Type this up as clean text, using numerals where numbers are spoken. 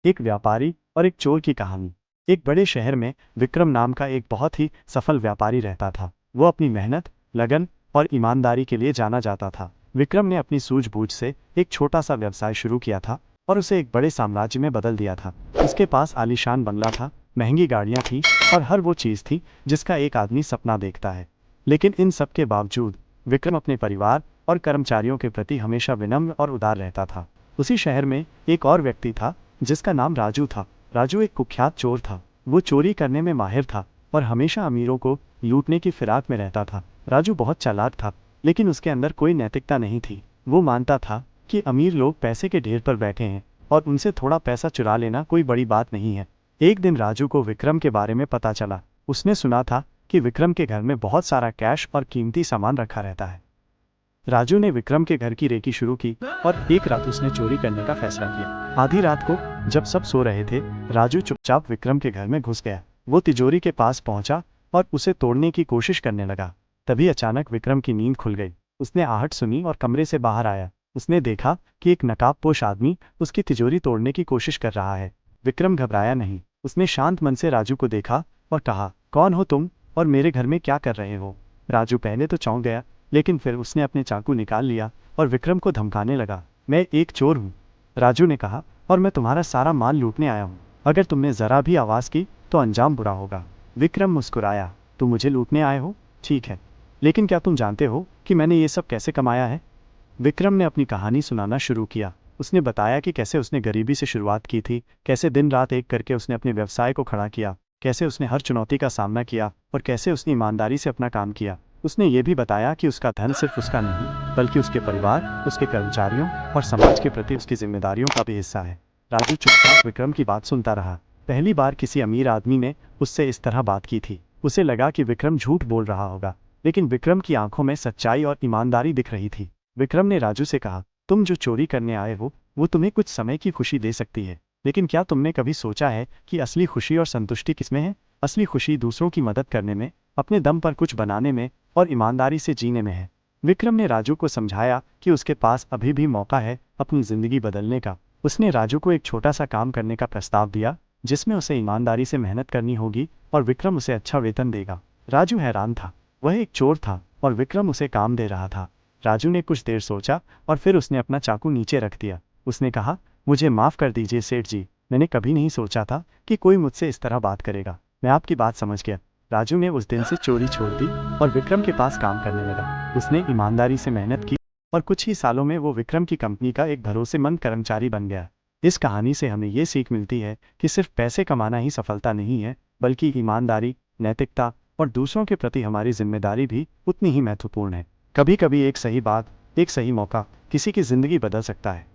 एक व्यापारी और एक चोर की कहानी। एक बड़े शहर में विक्रम नाम का एक बहुत ही सफल व्यापारी रहता था। वो अपनी मेहनत, लगन और ईमानदारी के लिए जाना जाता था। विक्रम ने अपनी सूझबूझ से एक छोटा सा व्यवसाय शुरू किया था और उसे एक बड़े साम्राज्य में बदल दिया था। उसके पास आलीशान बंगला था, महंगी गाड़ियां थी और हर वो चीज़ थी जिसका एक आदमी सपना देखता है। लेकिन इन सब के बावजूद विक्रम अपने परिवार और कर्मचारियों के प्रति हमेशा विनम्र और उदार रहता था। उसी शहर में एक और व्यक्ति था जिसका नाम राजू था। राजू एक कुख्यात चोर था। वो चोरी करने में माहिर था और हमेशा अमीरों को लूटने की फिराक में रहता था। राजू बहुत चालाक था, लेकिन उसके अंदर कोई नैतिकता नहीं थी। वो मानता था कि अमीर लोग पैसे के ढेर पर बैठे हैं और उनसे थोड़ा पैसा चुरा लेना कोई बड़ी बात नहीं है। एक दिन राजू को विक्रम के बारे में पता चला। उसने सुना था कि विक्रम के घर में बहुत सारा कैश और कीमती सामान रखा रहता है। राजू ने विक्रम के घर की रेकी शुरू की और एक रात उसने चोरी करने का फैसला किया। आधी रात को जब सब सो रहे थे, राजू चुपचाप विक्रम के घर में घुस गया। वो तिजोरी के पास पहुंचा और उसे तोड़ने की कोशिश करने लगा। तभी अचानक विक्रम की नींद खुल गई। उसने आहट सुनी और कमरे से बाहर आया। उसने देखा कि एक नकाबपोश आदमी उसकी तिजोरी तोड़ने की कोशिश कर रहा है। विक्रम घबराया नहीं। उसने शांत मन से राजू को देखा और कहा, कौन हो तुम और मेरे घर में क्या कर रहे हो? राजू पहले तो चौंक गया, लेकिन फिर उसने अपने चाकू निकाल लिया और विक्रम को धमकाने लगा। मैं एक चोर हूँ, राजू ने कहा, और मैं तुम्हारा सारा माल लूटने आया हूँ। अगर तुमने जरा भी आवाज़ की तो अंजाम बुरा होगा। विक्रम मुस्कुराया। तुम मुझे लूटने आए हो? ठीक है, लेकिन क्या तुम जानते हो कि मैंने ये सब कैसे कमाया है? विक्रम ने अपनी कहानी सुनाना शुरू किया। उसने बताया कि कैसे उसने गरीबी से शुरुआत की थी, कैसे दिन रात एक करके उसने अपने व्यवसाय को खड़ा किया, कैसे उसने हर चुनौती का सामना किया और कैसे उसने ईमानदारी से अपना काम किया। उसने ये भी बताया कि उसका धन सिर्फ उसका नहीं, बल्कि उसके परिवार, उसके कर्मचारियों और समाज के प्रति उसकी जिम्मेदारियों का भी हिस्सा है। राजू चुपचाप विक्रम की बात सुनता रहा। पहली बार किसी अमीर आदमी ने उससे इस तरह बात की थी। उसे लगा कि विक्रम झूठ बोल रहा होगा, लेकिन विक्रम की आंखों में सच्चाई और ईमानदारी दिख रही थी। विक्रम ने राजू से कहा, तुम जो चोरी करने आए हो वो तुम्हें कुछ समय की खुशी दे सकती है, लेकिन क्या तुमने कभी सोचा है कि असली खुशी और संतुष्टि किसमें है? असली खुशी दूसरों की मदद करने में, अपने दम पर कुछ बनाने में और ईमानदारी से जीने में है। विक्रम ने राजू को समझाया कि उसके पास अभी भी मौका है अपनी जिंदगी बदलने का। उसने राजू को एक छोटा सा काम करने का प्रस्ताव दिया जिसमें उसे ईमानदारी से मेहनत करनी होगी और विक्रम उसे अच्छा वेतन देगा। राजू हैरान था। वह एक चोर था और विक्रम उसे काम दे रहा था। राजू ने कुछ देर सोचा और फिर उसने अपना चाकू नीचे रख दिया। उसने कहा, मुझे माफ़ कर दीजिए सेठ जी, मैंने कभी नहीं सोचा था कि कोई मुझसे इस तरह बात करेगा। मैं आपकी बात समझ गया। राजू ने उस दिन से चोरी छोड़ दी और विक्रम के पास काम करने लगा। उसने ईमानदारी से मेहनत की और कुछ ही सालों में वो विक्रम की कंपनी का एक भरोसेमंद कर्मचारी बन गया। इस कहानी से हमें ये सीख मिलती है कि सिर्फ पैसे कमाना ही सफलता नहीं है, बल्कि ईमानदारी, नैतिकता और दूसरों के प्रति हमारी जिम्मेदारी भी उतनी ही महत्वपूर्ण है। कभी कभी एक सही बात, एक सही मौका किसी की ज़िंदगी बदल सकता है।